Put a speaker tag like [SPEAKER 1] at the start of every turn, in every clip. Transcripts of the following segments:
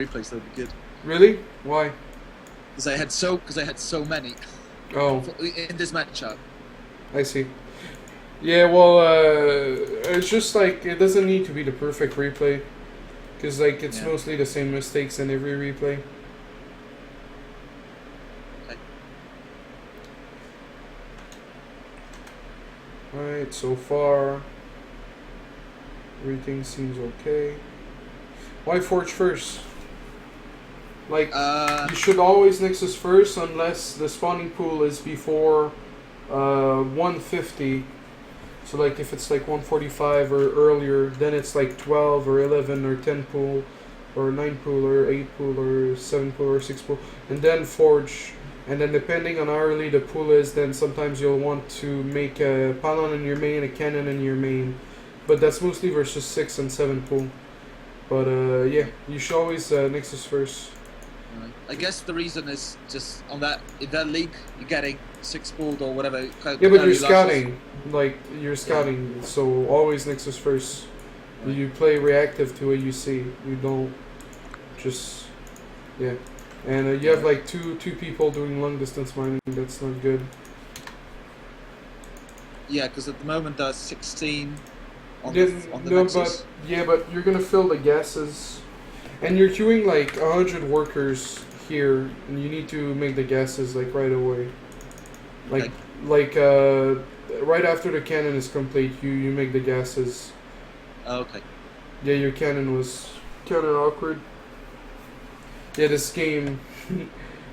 [SPEAKER 1] replays, that would be good.
[SPEAKER 2] Really? Why?
[SPEAKER 1] Because I had so many.
[SPEAKER 2] Oh,
[SPEAKER 1] In this matchup.
[SPEAKER 2] I see. Yeah, well, it's just like it doesn't need to be the perfect replay, because like it's mostly the same mistakes in every replay.
[SPEAKER 1] Okay.
[SPEAKER 2] Alright, so far everything seems okay. Why forge first? Like, you should always Nexus first unless the spawning pool is before 150. So like if it's like 145 or earlier, then it's like 12 or 11 or 10 pool or 9 pool or 8 pool or 7 pool or 6 pool, and then forge. And then depending on how early the pool is, then sometimes you'll want to make a pylon in your main, a cannon in your main. But that's mostly versus 6 and 7 pool. But yeah, you should always Nexus first.
[SPEAKER 1] Right. I guess the reason is just on that, in that league you're getting 6 pooled or whatever.
[SPEAKER 2] Yeah, but you're scouting. Like, you're scouting, so always Nexus first. Right. You play reactive to what you see. You don't just... Yeah. And you have like two people doing long distance mining. That's not good.
[SPEAKER 1] Yeah, because at the moment there's 16 on
[SPEAKER 2] the
[SPEAKER 1] no, Nexus.
[SPEAKER 2] But you're gonna fill the gases. And you're queuing like 100 workers here, and you need to make the gases like right away. Like, right after the cannon is complete, you make the gases.
[SPEAKER 1] Oh, okay.
[SPEAKER 2] Yeah, your cannon was kind of awkward. Yeah, this game,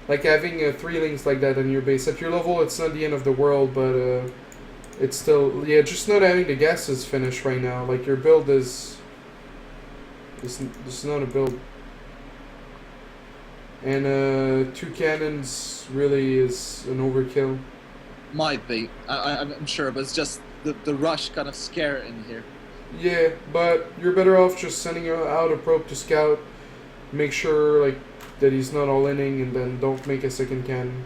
[SPEAKER 2] like having 3 links like that on your base. At your level, it's not the end of the world, but it's still, yeah, just not having the gases finished right now. Like, your build is... This is not a build. And 2 cannons really is an overkill.
[SPEAKER 1] Might be. I'm sure, but it's just the rush kind of scare in here.
[SPEAKER 2] Yeah, but you're better off just sending out a probe to scout. Make sure like that he's not all inning, and then don't make a second cannon.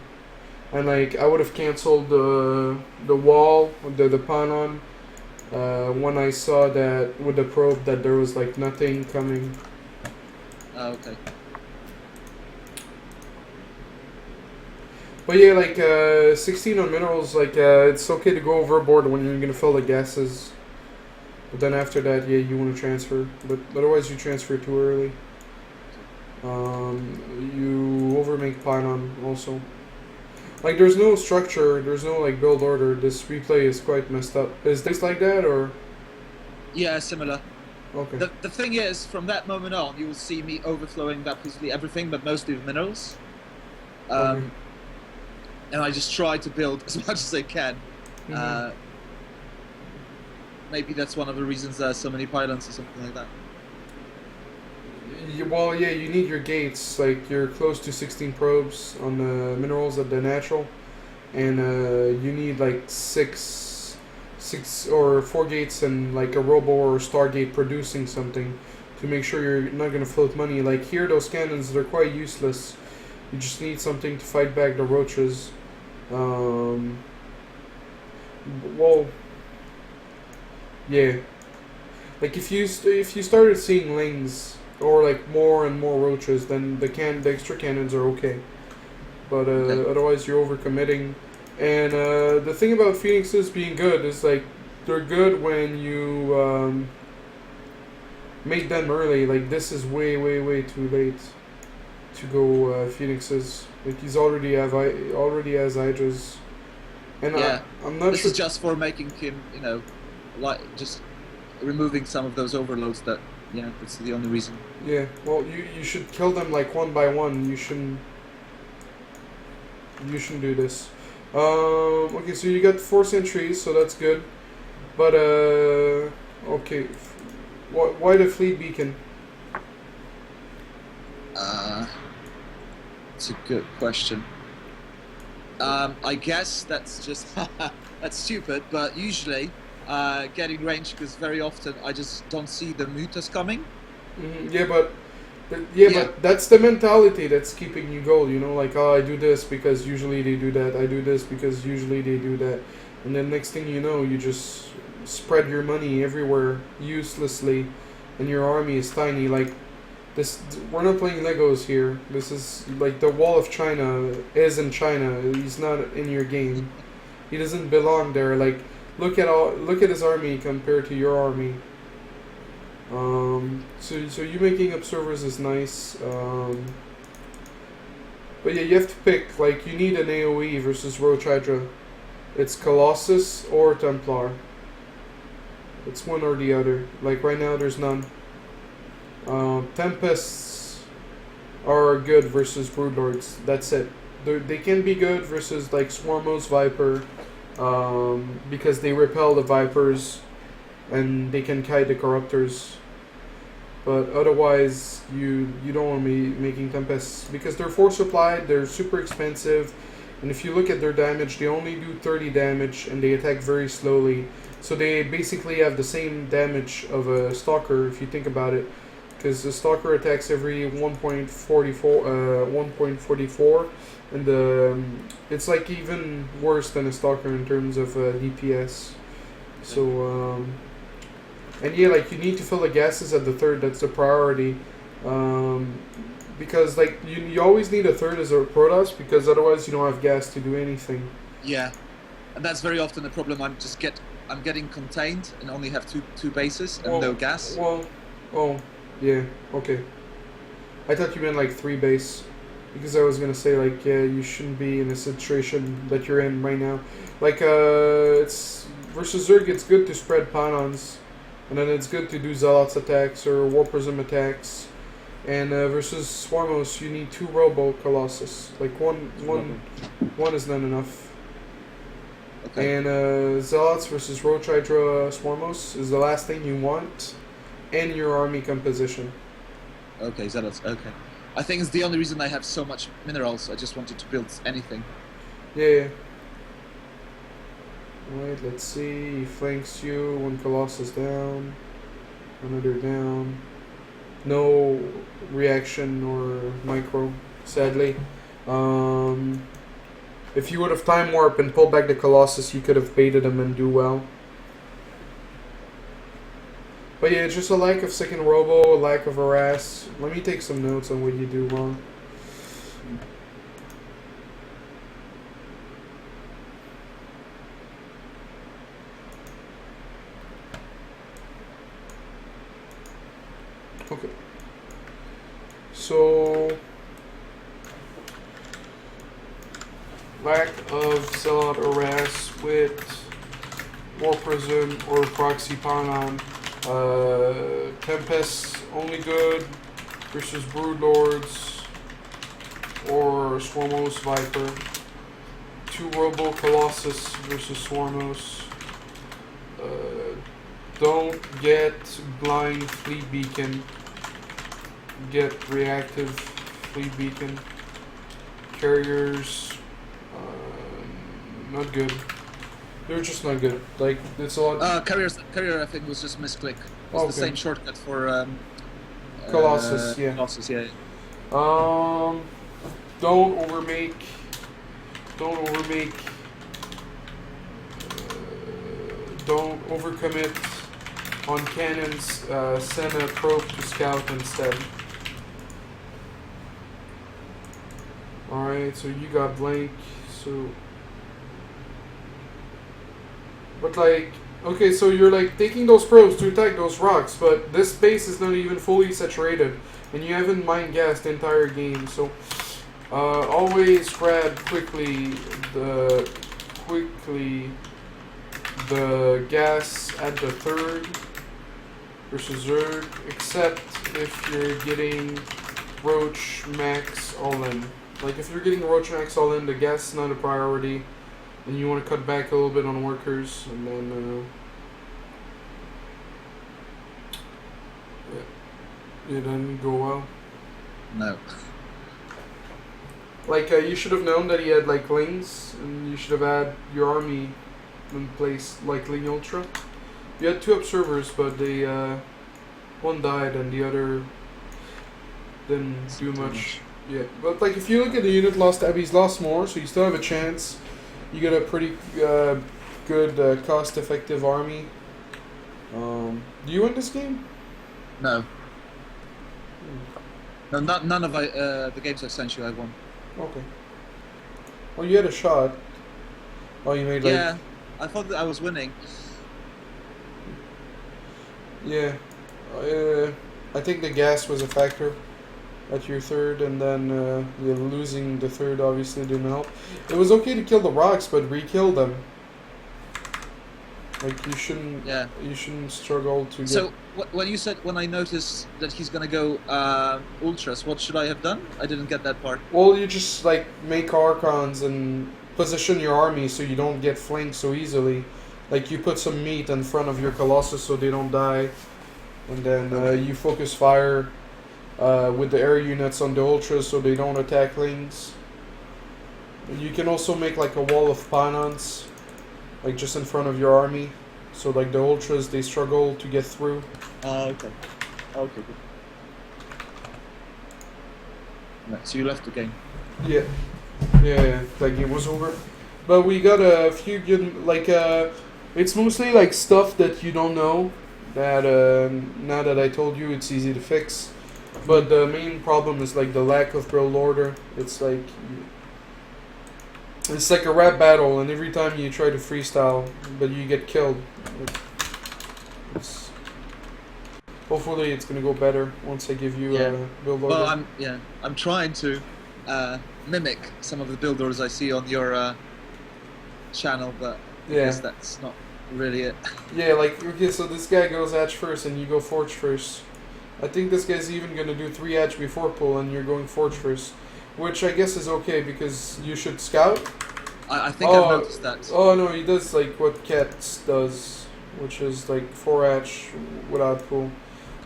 [SPEAKER 2] And like I would have canceled the wall, the pylon. When I saw that with the probe that there was like nothing coming.
[SPEAKER 1] Oh, okay.
[SPEAKER 2] But yeah, like 16 on minerals, like it's okay to go overboard when you're gonna fill the gases. But then after that, yeah, you want to transfer. But otherwise, you transfer too early. You overmake pylon also. Like, there's no structure, there's no, like, build order. This replay is quite messed up. Is this like that, or...?
[SPEAKER 1] Yeah, similar.
[SPEAKER 2] Okay.
[SPEAKER 1] The thing is, from that moment on, you will see me overflowing basically everything, but mostly the minerals.
[SPEAKER 2] Okay.
[SPEAKER 1] And I just try to build as much as I can.
[SPEAKER 2] Mm-hmm.
[SPEAKER 1] Maybe that's one of the reasons there's so many pylons or something like that.
[SPEAKER 2] Well, yeah, you need your gates. Like, you're close to 16 probes on the minerals at the natural, and you need like 6 or 4 gates and like a robo or stargate producing something to make sure you're not gonna float money. Like here, those cannons, they're quite useless. You just need something to fight back the roaches. Well, yeah. Like if you started seeing lings or like more and more roaches, then the extra cannons are okay. But otherwise you're overcommitting. And the thing about Phoenixes being good is like they're good when you make them early. Like this is way too late to go Phoenixes. Like he's already has Hydras. And
[SPEAKER 1] yeah,
[SPEAKER 2] I'm not
[SPEAKER 1] this
[SPEAKER 2] sure.
[SPEAKER 1] Is just for making him, you know, like just removing some of those overloads. That that's the only reason.
[SPEAKER 2] Yeah, well, you should kill them like one by one. You shouldn't do this. Okay, so you got 4 sentries, so that's good. But okay, why the fleet beacon?
[SPEAKER 1] It's a good question. I guess that's just that's stupid, but usually getting range, because very often I just don't see the mutas coming.
[SPEAKER 2] Yeah, but that's the mentality that's keeping you go. You know, like, oh, I do this because usually they do that. I do this because usually they do that. And then next thing you know, you just spread your money everywhere uselessly, and your army is tiny. Like We're not playing Legos here. This is like the Wall of China is in China. He's not in your game. He doesn't belong there. Like look at his army compared to your army. So you making observers is nice. But yeah, you have to pick. Like you need an AOE versus Roach Hydra. It's Colossus or Templar. It's one or the other. Like right now, there's none. Tempests are good versus Broodlords. That's it. They can be good versus like Swarmos Viper, because they repel the Vipers, and they can kite the Corruptors. But otherwise, you don't want to be making Tempests because they're force supplied. They're super expensive, and if you look at their damage, they only do 30 damage, and they attack very slowly. So they basically have the same damage of a Stalker if you think about it. Because the Stalker attacks every 1.44, and it's like even worse than a Stalker in terms of DPS. So, and yeah, like you need to fill the gases at the third. That's the priority, because like you always need a third as a Protoss, because otherwise you don't have gas to do anything.
[SPEAKER 1] Yeah, and that's very often the problem. I'm getting contained and only have two bases and no gas.
[SPEAKER 2] Yeah, okay. I thought you meant like 3 base. Because I was gonna say like, yeah, you shouldn't be in a situation that you're in right now. Like, it's versus Zerg, it's good to spread Panons. And then it's good to do Zealots attacks or War Prism attacks. And versus Swarmos, you need 2 Robo Colossus. Like one is not enough. Okay. And Zealots versus Roach Hydra Swarmos is the last thing you want in your army composition.
[SPEAKER 1] Okay, Zealots, okay. I think it's the only reason I have so much minerals. I just wanted to build anything.
[SPEAKER 2] Yeah. Alright, let's see. He flanks you. 1 Colossus down. Another down. No reaction or micro, sadly. If you would have Time Warp and pulled back the Colossus, you could have baited him and do well. But yeah, it's just a lack of second robo, a lack of harass. Let me take some notes on what you do wrong. Okay. So, lack of Zealot harass with War Prism or Proxy Panon. Tempest only good versus Broodlords or Swarmos Viper. 2 Robo Colossus versus Swarmos. Don't get Blind Fleet Beacon. Get Reactive Fleet Beacon. Carriers, not good. They're just not good. Like, it's a lot.
[SPEAKER 1] Carrier, I think, was just misclick. It's the same shortcut for
[SPEAKER 2] Colossus, yeah.
[SPEAKER 1] Colossus, yeah.
[SPEAKER 2] Don't overmake. Don't overcommit on cannons. Send a probe to scout instead. Alright, so you got blank. So. But like, okay, so you're like taking those probes to attack those rocks, but this space is not even fully saturated, and you haven't mined gas the entire game. So always grab quickly the gas at the third versus Zerg, except if you're getting Roach Max all in. Like if you're getting Roach Max all in, the gas is not a priority. And you want to cut back a little bit on workers, and then it didn't go well.
[SPEAKER 1] No.
[SPEAKER 2] Like you should have known that he had like Lings, and you should have had your army in place like Ling Ultra. You had 2 observers, but they one died and the other didn't do much. Yeah, but like if you look at the unit lost, Abby's lost more, so you still have a chance. You get a pretty good cost-effective army. Do you win this game?
[SPEAKER 1] No. No, none of the games I sent you I won.
[SPEAKER 2] Okay. Well, you had a shot. Oh, you made like...
[SPEAKER 1] Yeah, I thought that I was winning.
[SPEAKER 2] Yeah. I think the gas was a factor at your third, and then losing the third obviously didn't help. It was okay to kill the rocks, but re-kill them. Like you shouldn't.
[SPEAKER 1] Yeah.
[SPEAKER 2] You shouldn't struggle to.
[SPEAKER 1] So when you said when I noticed that he's gonna go ultras, what should I have done? I didn't get that part.
[SPEAKER 2] Well, you just like make archons and position your army so you don't get flanked so easily. Like you put some meat in front of your colossus so they don't die, and then you focus fire with the air units on the ultras so they don't attack lings. You can also make like a wall of pylons, like just in front of your army, so like the ultras they struggle to get through.
[SPEAKER 1] Okay. Okay. Good. Right, so you left the game.
[SPEAKER 2] Yeah. Yeah, that game was over. But we got a few good, like, it's mostly like stuff that you don't know, that now that I told you, it's easy to fix. But the main problem is like the lack of build order. It's like a rap battle, and every time you try to freestyle, but you get killed. Hopefully it's gonna go better once I give you a build order.
[SPEAKER 1] Well, I'm trying to mimic some of the build orders I see on your channel, but I guess that's not really it.
[SPEAKER 2] Yeah, like, okay, so this guy goes edge first and you go forge first. I think this guy's even gonna do 3 edge before pull and you're going forge first. Which I guess is okay because you should scout.
[SPEAKER 1] I think I've noticed that.
[SPEAKER 2] Oh no, he does like what Cats does, which is like 4 edge without pull.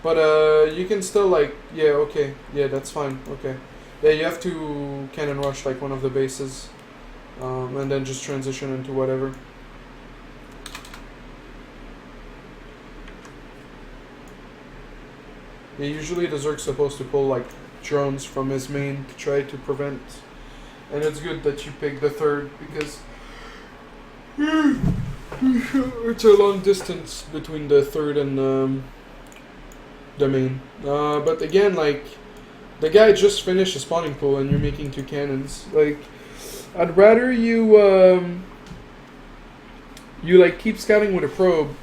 [SPEAKER 2] But you can still like, yeah, okay, yeah, that's fine, okay. Yeah, you have to cannon rush like one of the bases. And then just transition into whatever. Yeah, usually the Zerg's supposed to pull like drones from his main to try to prevent. And it's good that you pick the third because it's a long distance between the third and the main. But again, like the guy just finished his spawning pool and you're making 2 cannons. Like I'd rather you you like keep scouting with a probe,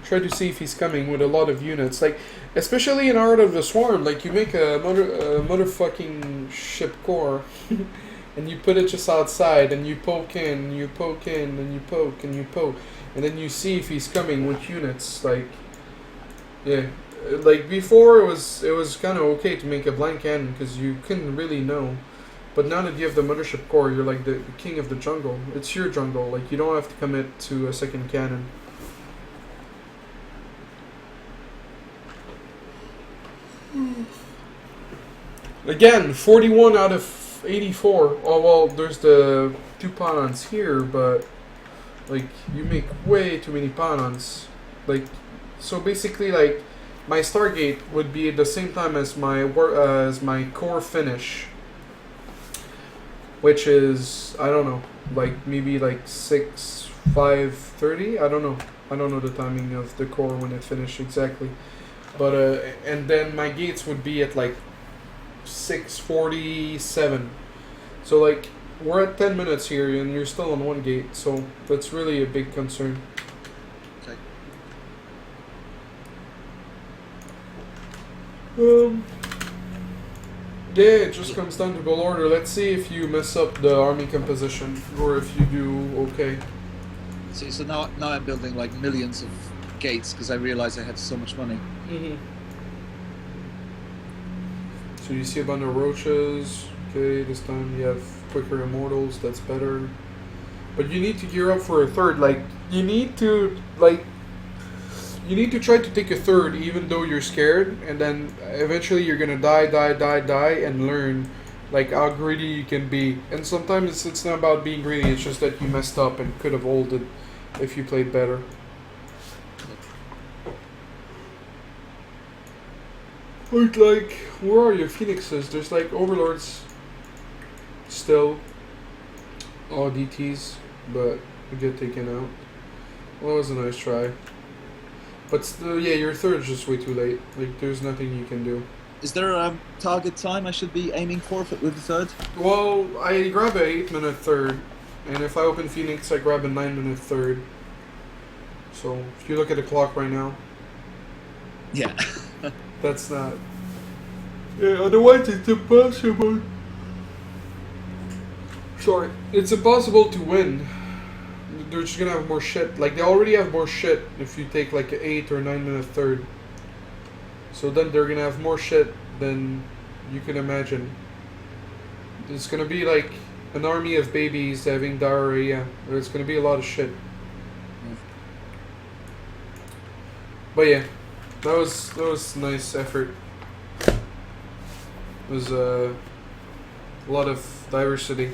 [SPEAKER 2] try to see if he's coming with a lot of units. Like especially in Art of the Swarm, like you make a motherfucking ship core and you put it just outside and you poke in, and you poke in, and you poke and you poke, and then you see if he's coming with units. Like yeah, like before it was kind of okay to make a blind cannon because you couldn't really know. But now that you have the mothership core, you're like the king of the jungle. It's your jungle. Like you don't have to commit to a second cannon. Again, 41 out of 84. Oh well, there's the 2 pylons here, but like you make way too many pylons. Like so basically, like my Stargate would be at the same time as my core finish, which is I don't know, like maybe like 5:30. I don't know. I don't know the timing of the core when it finished exactly. But and then my gates would be at like 6:47. So like we're at 10 minutes here and you're still on 1 gate, so that's really a big concern.
[SPEAKER 1] Okay.
[SPEAKER 2] Yeah, it just comes down to build order. Let's see if you mess up the army composition or if you do okay.
[SPEAKER 1] See, so now I'm building like millions of gates because I realize I have so much money.
[SPEAKER 2] So you see a bunch of roaches. Okay, this time you have quicker immortals. That's better. But you need to gear up for a third. Like you need to try to take a third even though you're scared, and then eventually you're gonna die, and learn like how greedy you can be. And sometimes it's not about being greedy. It's just that you messed up and could have olded if you played better. Like, where are your phoenixes? There's like overlords still. All DTs, but we get taken out. Well, it was a nice try. But still, yeah, your third is just way too late. Like, there's nothing you can do.
[SPEAKER 1] Is there a target time I should be aiming for with the third?
[SPEAKER 2] Well, I grab a 8-minute third, and if I open Phoenix, I grab a 9-minute third. So if you look at the clock right now,
[SPEAKER 1] Yeah.
[SPEAKER 2] that's not. Yeah, otherwise it's impossible. Sorry, it's impossible to win. They're just gonna have more shit. Like, they already have more shit if you take like an 8 or 9-minute third. So then they're gonna have more shit than you can imagine. It's gonna be like an army of babies having diarrhea. There's gonna be a lot of shit. But yeah, that was a nice effort. It was a lot of diversity.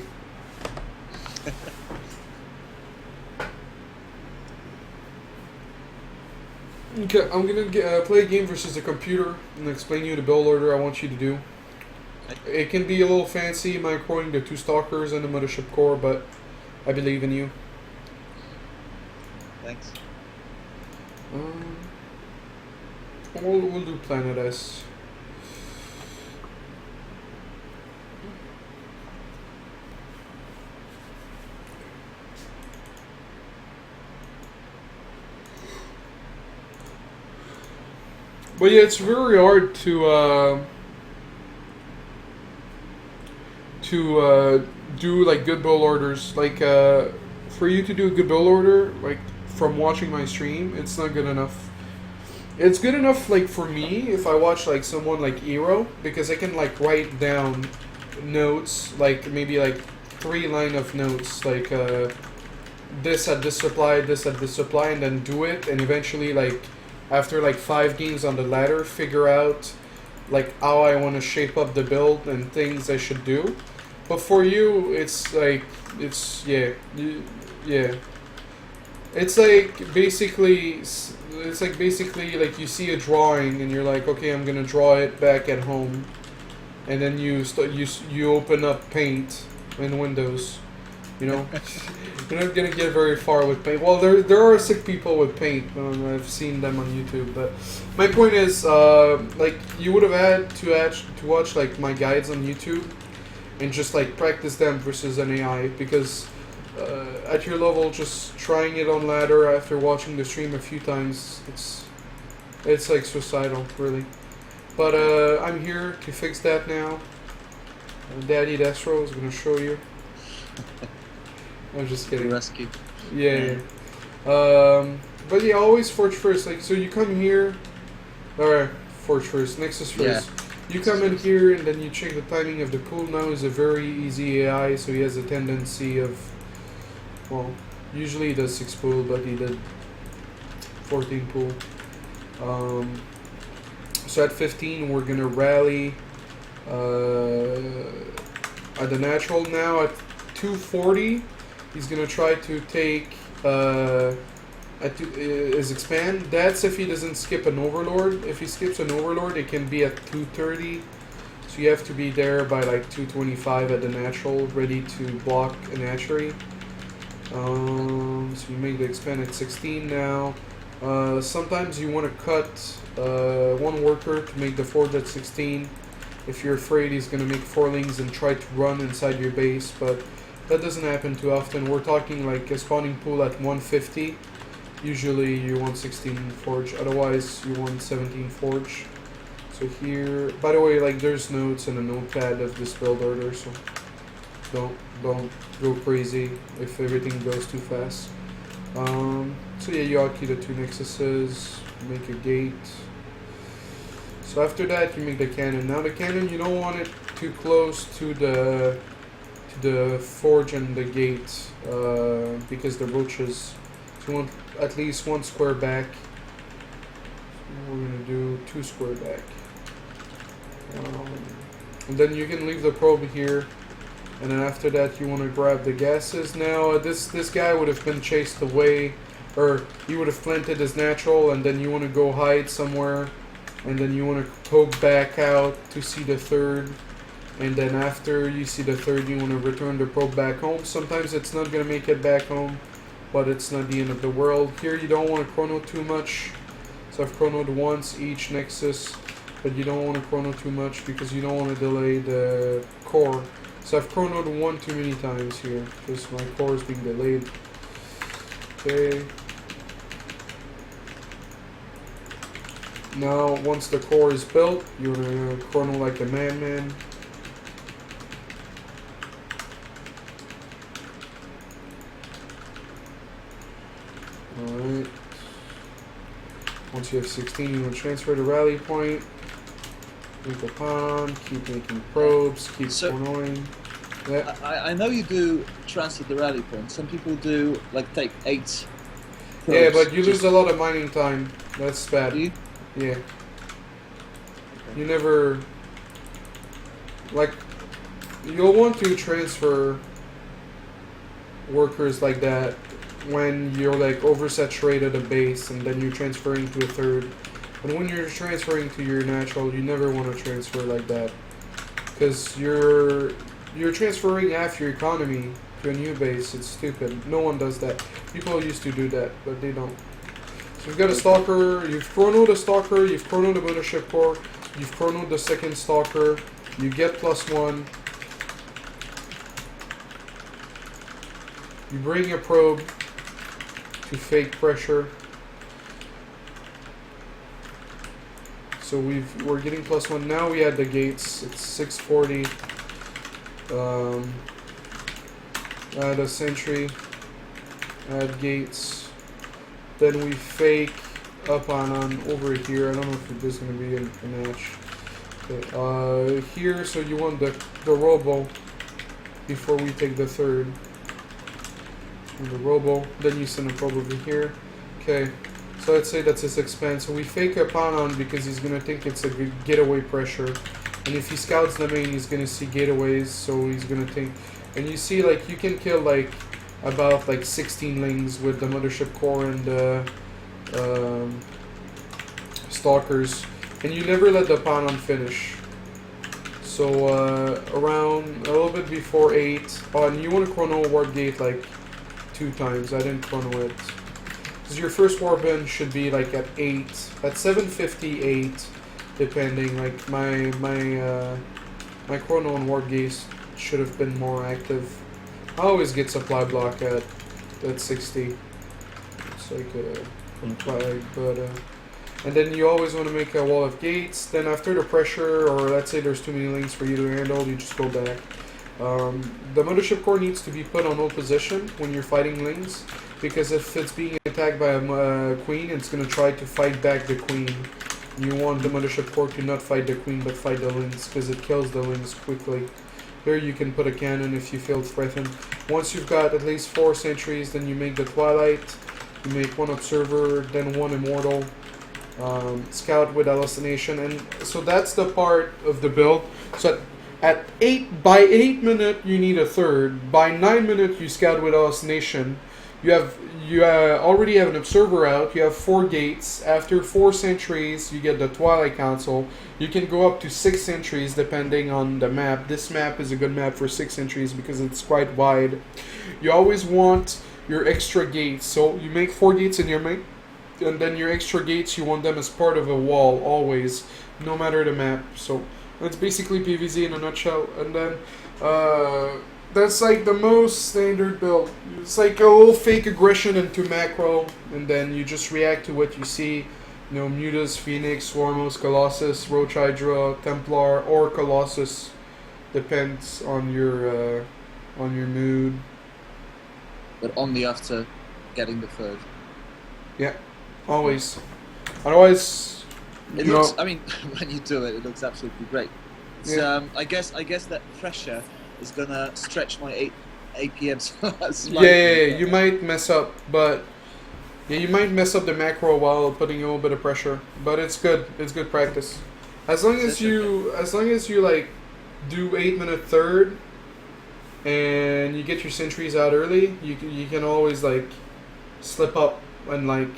[SPEAKER 2] Okay, I'm gonna play a game versus a computer and explain you the build order I want you to do. It can be a little fancy, microing the 2 stalkers and the mothership core, but I believe in you.
[SPEAKER 1] Thanks.
[SPEAKER 2] We'll do Planet S. But yeah, it's very hard to do like good build orders. Like for you to do a good build order, like from watching my stream, it's not good enough. It's good enough like for me if I watch like someone like Eero, because I can like write down notes, like maybe like 3 line of notes, like this at this supply, this at this supply, and then do it, and eventually like after like 5 games on the ladder, figure out like how I want to shape up the build and things I should do. But for you, it's like, it's, yeah. It's like basically like you see a drawing and you're like, okay, I'm gonna draw it back at home, and then you open up Paint in Windows, you know. You're not gonna get very far with Paint. Well, there are sick people with Paint. I've seen them on YouTube. But my point is, like, you would have had to watch like my guides on YouTube and just like practice them versus an AI, because at your level, just trying it on ladder after watching the stream a few times, it's like suicidal, really. But I'm here to fix that now. Daddy Destro is gonna show you. I'm just kidding.
[SPEAKER 1] Rescue.
[SPEAKER 2] Yeah. But yeah, always Forge first. Like, so you come here. Alright, Forge first. Nexus first. Yeah. You come in here and then you check the timing of the pool. Now is a very easy AI, so he has a tendency of, well, usually he does 6 pool, but he did 14 pool. So at 15, we're gonna rally at the natural. Now at 240. He's gonna try to take his expand. That's if he doesn't skip an overlord. If he skips an overlord, it can be at 230. So you have to be there by like 225 at the natural, ready to block an hatchery. So you make the expand at 16 now. Sometimes you want to cut 1 worker to make the forge at 16. If you're afraid he's gonna make 4 lings and try to run inside your base, but that doesn't happen too often. We're talking like a spawning pool at 150. Usually you want 16 forge, otherwise you want 17 forge. So here, by the way, like there's notes in a notepad of this build order, so don't go crazy if everything goes too fast. So yeah, you hotkey the 2 nexuses, make a gate. So after that you make the cannon. Now the cannon, you don't want it too close to the forge and the gate, because the roaches. So you want at least 1 square back. We're gonna do 2 square back, and then you can leave the probe here. And then after that, you want to grab the gases. Now this guy would have been chased away, or he would have planted his natural, and then you want to go hide somewhere, and then you want to poke back out to see the third. And then after you see the third, you want to return the probe back home. Sometimes it's not going to make it back home, but it's not the end of the world. Here you don't want to chrono too much. So I've chronoed once each nexus. but you don't want to chrono too much because you don't want to delay the core. So I've chronoed one too many times here, because my core is being delayed. Okay. Now, once the core is built, you're gonna chrono like a madman. Alright. Once you have 16, you want to transfer the rally point. Make a pond, keep making probes, keep chronoing. Yeah.
[SPEAKER 1] I know you do transfer the rally point. Some people do, like, take 8 probes.
[SPEAKER 2] Yeah, but you lose a lot of mining time. That's bad.
[SPEAKER 1] Do you?
[SPEAKER 2] Yeah. Okay. You never... Like, you'll want to transfer workers like that when you're like oversaturated a base and then you're transferring to a third. And when you're transferring to your natural, you never want to transfer like that, because you're transferring half your economy to a new base. It's stupid. No one does that. People used to do that, but they don't. So you've got a stalker, you've chronoed a stalker, you've chronoed the mothership core, you've chronoed the second stalker, you get +1. You bring your probe to fake pressure. So we're getting +1. Now we add the gates. It's 640. Add a sentry. Add gates. Then we fake up on over here. I don't know if this is gonna be a match. Okay. Here, so you want the robo before we take the third. The robo, then you send a probe over here. Okay, so let's say that's his expense. So we fake a pawn because he's gonna think it's a good getaway pressure, and if he scouts the main, he's gonna see getaways. So he's gonna think, and you see like you can kill like about like 16 lings with the mothership core and the stalkers, and you never let the pawn finish. So around a little bit before 8, and you want to chrono warp gate like 2 times. I didn't chrono it. Because your first warp in should be like at 8, at 7:58, depending. Like my chrono and warp gate should have been more active. I always get supply block at 60. It's like a flag, but and then you always want to make a wall of gates. Then after the pressure, or let's say there's too many links for you to handle, you just go back. The mothership core needs to be put on hold position when you're fighting lings, because if it's being attacked by a queen, it's going to try to fight back the queen. You want the mothership core to not fight the queen, but fight the lings, because it kills the lings quickly. Here you can put a cannon if you feel threatened. Once you've got at least 4 sentries, then you make the twilight. You make 1 observer, then 1 immortal. Scout with hallucination, and so that's the part of the build. So by 8 minutes you need a third. By 9 minutes you scout with hallucination. You already have an observer out. You have 4 gates. After 4 sentries you get the Twilight Council. You can go up to 6 sentries depending on the map. This map is a good map for 6 sentries because it's quite wide. You always want your extra gates, so you make 4 gates in your main, and then your extra gates, you want them as part of a wall always, no matter the map. So that's basically PvZ in a nutshell. And then that's like the most standard build. It's like a little fake aggression into macro, and then you just react to what you see. You know, Mutas, Phoenix, Swarmos, Colossus, Roach Hydra, Templar, or Colossus. Depends on your mood.
[SPEAKER 1] But only after getting the third.
[SPEAKER 2] Yeah, always. Otherwise,
[SPEAKER 1] it looks. I mean, when you do it, it looks absolutely great. It's,
[SPEAKER 2] yeah.
[SPEAKER 1] I guess that pressure is gonna stretch my APMs.
[SPEAKER 2] Yeah, you might mess up, but yeah, you might mess up the macro while putting a little bit of pressure. But it's good. It's good practice. As long as you like do 8-minute third, and you get your sentries out early, you can always like slip up and like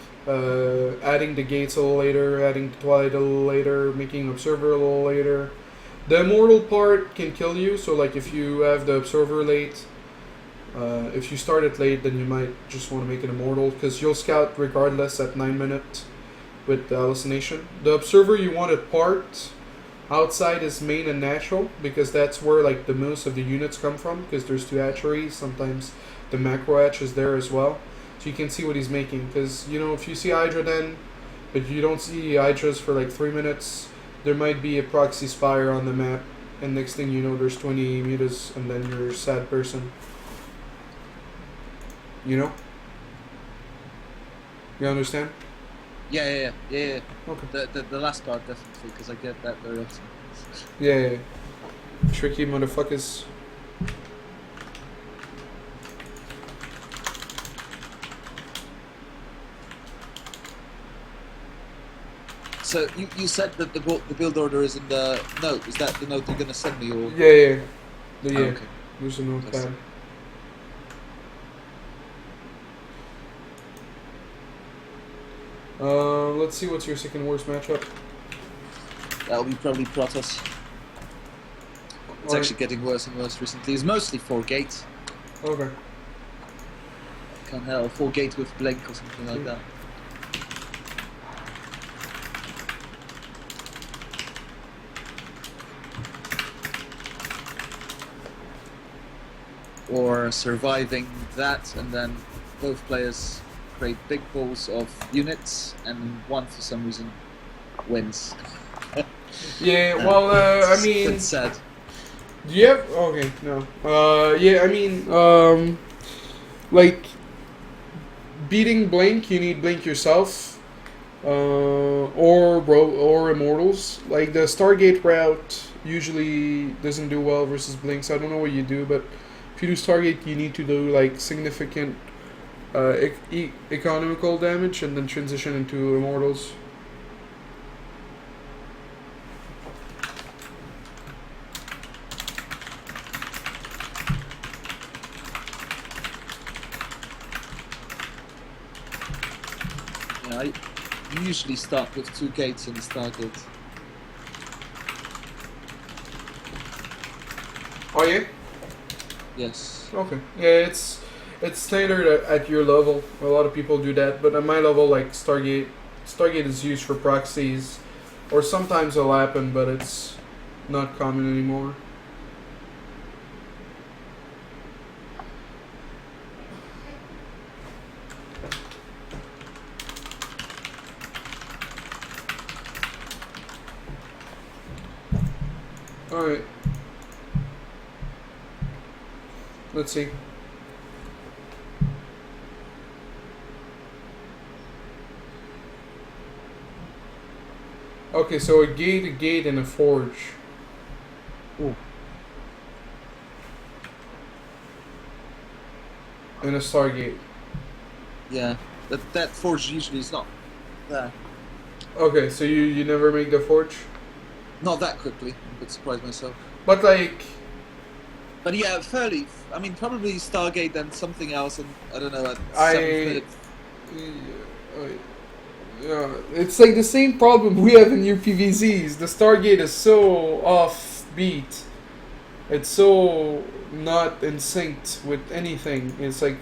[SPEAKER 2] adding the gates a little later, adding the twilight a little later, making observer a little later. The immortal part can kill you, so like if you have the observer late, if you start it late, then you might just want to make it immortal, because you'll scout regardless at 9 minutes. with the hallucination. The observer, you want it parked outside is main and natural, because that's where like the most of the units come from, because there's two hatcheries. Sometimes the macro hatch is there as well, so you can see what he's making. Because if you see Hydra then, but you don't see Hydras for like 3 minutes, there might be a proxy spire on the map, and next thing you know there's 20 mutas, and then you're a sad person. You understand?
[SPEAKER 1] Yeah.
[SPEAKER 2] Okay.
[SPEAKER 1] The last part definitely, because I get that very often.
[SPEAKER 2] Yeah. Tricky motherfuckers.
[SPEAKER 1] So you said that the build order is in the note. Is that the note you're gonna send me, or?
[SPEAKER 2] Yeah.
[SPEAKER 1] Oh, okay.
[SPEAKER 2] There's a notepad. Let's see, what's your second worst matchup?
[SPEAKER 1] That'll be probably Protoss. It's actually getting worse and worse recently. It's mostly 4-gate.
[SPEAKER 2] Okay.
[SPEAKER 1] Can't help 4-gate with Blink or something like that. Or surviving that, and then both players create big pools of units, and one for some reason wins.
[SPEAKER 2] Yeah, well, I mean...
[SPEAKER 1] It's sad.
[SPEAKER 2] Yep, okay, no. Yeah, I mean, like, beating Blink, you need Blink yourself, or Immortals. Like, the Stargate route usually doesn't do well versus Blink, so I don't know what you do, but if you do Stargate, you need to do, like, significant economical damage and then transition into Immortals.
[SPEAKER 1] Yeah, I usually start with 2 gates in the Stargate.
[SPEAKER 2] Oh yeah?
[SPEAKER 1] Yes.
[SPEAKER 2] Okay. Yeah, it's standard at your level. A lot of people do that, but at my level, like Stargate is used for proxies, or sometimes it'll happen, but it's not common anymore. All right. Let's see. Okay, so a gate, and a forge.
[SPEAKER 1] Ooh.
[SPEAKER 2] And a Stargate.
[SPEAKER 1] Yeah, that forge usually is not there.
[SPEAKER 2] Okay, so you never make the forge?
[SPEAKER 1] Not that quickly. I'm a bit surprised myself.
[SPEAKER 2] But like...
[SPEAKER 1] But yeah, fairly. I mean, probably Stargate and something else, and I don't know, at 7th minute.
[SPEAKER 2] Yeah, it's like the same problem we have in your PvZs. The Stargate is so offbeat. It's so not in sync with anything. It's like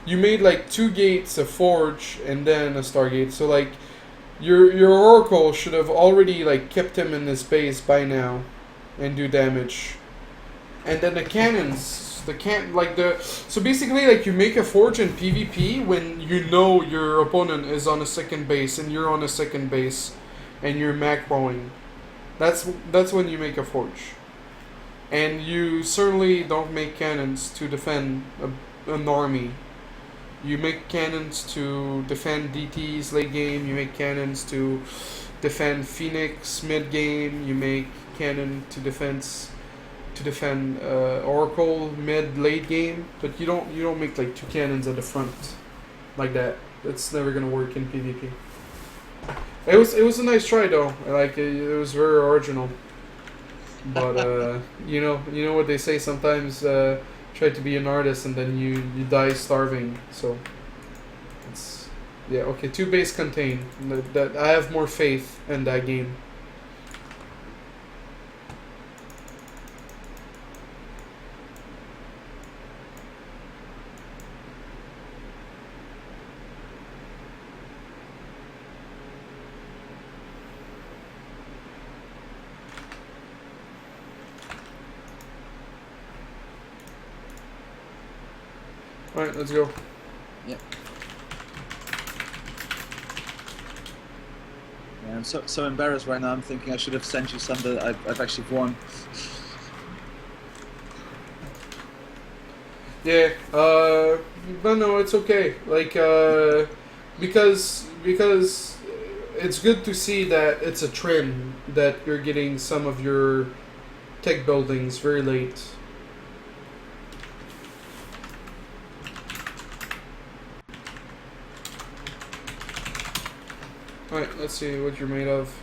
[SPEAKER 2] you made like 2 gates, a forge, and then a Stargate. So like your Oracle should have already like kept him in his base by now and do damage. And then the cannons, so basically like you make a forge in PvP when you know your opponent is on a second base and you're on a second base and you're macroing. That's when you make a forge. And you certainly don't make cannons to defend an army. You make cannons to defend DTs late game, you make cannons to defend Phoenix mid game, you make cannon to defend Oracle mid late game, but you don't make like 2 cannons at the front like that. That's never gonna work in PvP. It was a nice try though. Like it was very original. But you know what they say sometimes. Try to be an artist and then you die starving. So it's okay. 2 base contain. That I have more faith in that game. Alright, let's go.
[SPEAKER 1] Yeah. Yeah, I'm so embarrassed right now. I'm thinking I should have sent you some that I've actually won.
[SPEAKER 2] Yeah, but no, it's okay. Like, because it's good to see that it's a trend that you're getting some of your tech buildings very late. Alright, let's see what you're made of.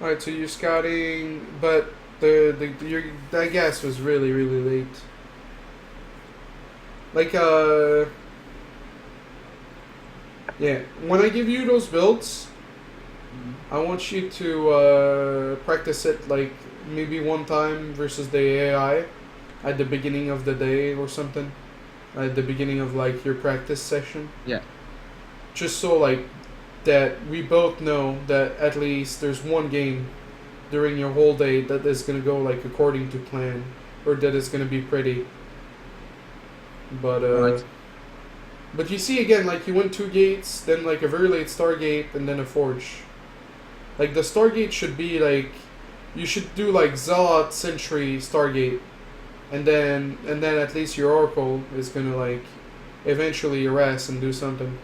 [SPEAKER 2] Alright, so you're scouting, but that gas was really late. Like, yeah, when I give you those builds, I want you to practice it like maybe one time versus the AI at the beginning of the day or something. At the beginning of like your practice session.
[SPEAKER 1] Yeah.
[SPEAKER 2] Just so like that we both know that at least there's one game during your whole day that is gonna go like according to plan, or that is gonna be pretty. But
[SPEAKER 1] right.
[SPEAKER 2] But you see again, like you went 2 gates, then like a very late Stargate, and then a Forge. Like the Stargate should be like, you should do like Zealot, Sentry, Stargate, and then at least your Oracle is gonna like eventually arrest and do something.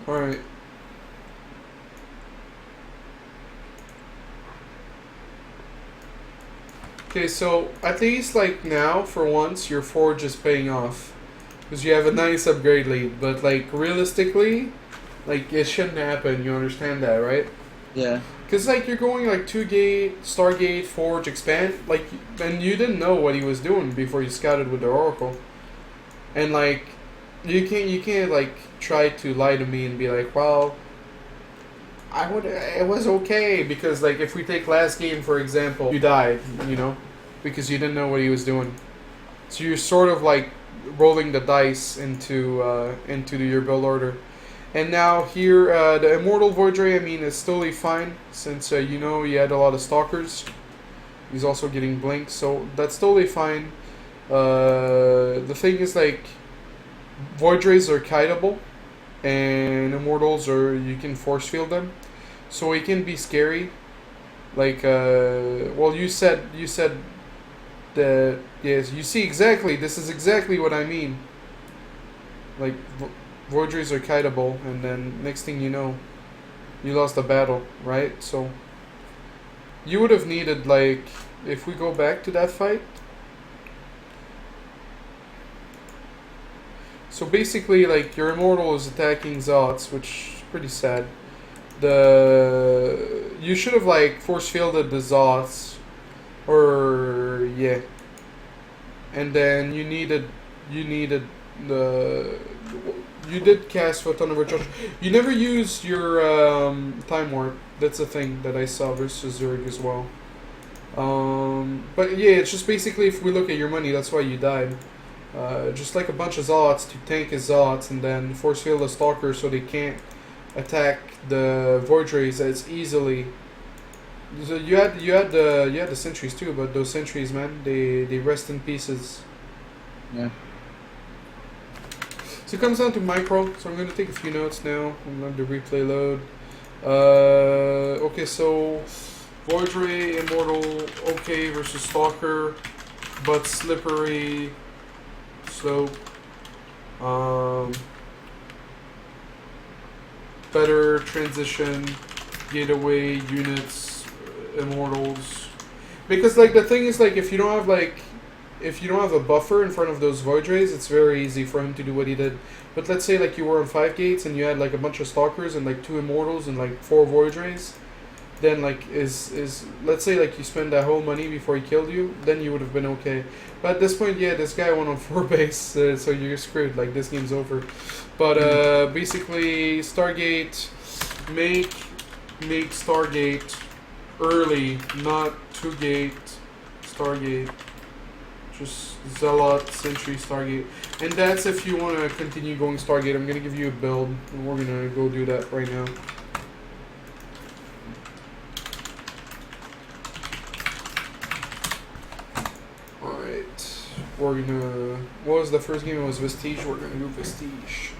[SPEAKER 2] Alright. Okay, so at least like now, for once, your Forge is paying off. Because you have a nice upgrade lead. But like realistically, like it shouldn't happen, you understand that, right?
[SPEAKER 1] Yeah.
[SPEAKER 2] Because like you're going like 2 gate, Stargate, Forge, Expand, like, and you didn't know what he was doing before you scouted with the Oracle. And like, you can't like try to lie to me and be like, well, it was okay, because like if we take last game for example, you died, you know, because you didn't know what he was doing. So you're sort of like rolling the dice into your build order. And now here, the Immortal Void Ray, I mean, is totally fine, since you know he had a lot of Stalkers. He's also getting Blink, so that's totally fine. The thing is, like, Void Rays are kiteable, and Immortals are, you can force field them, so it can be scary. Like, well, you said that, yes, you see exactly, this is exactly what I mean. Like, Void Rays are kiteable, and then next thing you know, you lost the battle, right? So, you would have needed, like, if we go back to that fight. So basically, like, your Immortal is attacking Zots, which is pretty sad. You should have, like, force fielded the Zots, or, yeah. And then you did cast Photon Overcharge. You never used your Time Warp. That's a thing that I saw versus Zerg as well. But yeah, it's just basically, if we look at your money, that's why you died. Just like a bunch of Zealots to tank his Zealots, and then force field the Stalker so they can't attack the Void Rays as easily. So you had the sentries too, but those sentries, man, they rest in pieces.
[SPEAKER 1] Yeah.
[SPEAKER 2] So it comes down to micro. So I'm going to take a few notes now. I'm going to replay load. Okay, so Void Ray, Immortal, okay versus Stalker, but slippery, slope. Better transition, gateway units, Immortals. Because like the thing is, like, if you don't have like if you don't have a buffer in front of those void rays, it's very easy for him to do what he did. But let's say like you were on 5 gates and you had like a bunch of stalkers and like 2 immortals and like 4 void rays, then like let's say like you spend that whole money before he killed you, then you would have been okay. But at this point, yeah, this guy went on 4 base, so you're screwed. Like this game's over. But basically, Stargate, make Stargate early, not 2 gate Stargate. Just Zealot, Sentry, Stargate. And that's if you want to continue going Stargate. I'm going to give you a build, and we're going to go do that right now. Alright. We're going to... What was the first game? It was Vestige. We're going to do Vestige.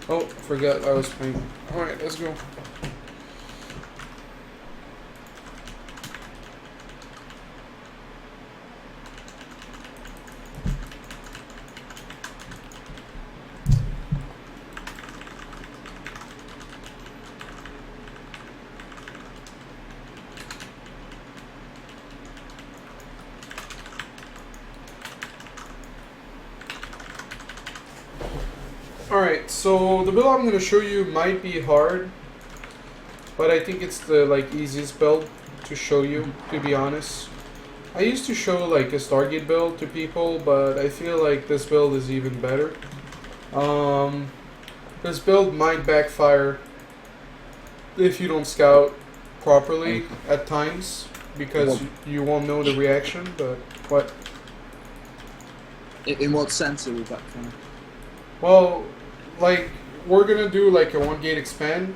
[SPEAKER 2] Oh, forgot I was playing. Alright, let's go. Alright, so the build I'm going to show you might be hard, but I think it's the like easiest build to show you, to be honest. I used to show like a Stargate build to people, but I feel like this build is even better. This build might backfire if you don't scout properly at times, because you won't know the reaction, but what?
[SPEAKER 1] In what sense it will backfire?
[SPEAKER 2] Well, like, we're gonna do like a 1 gate expand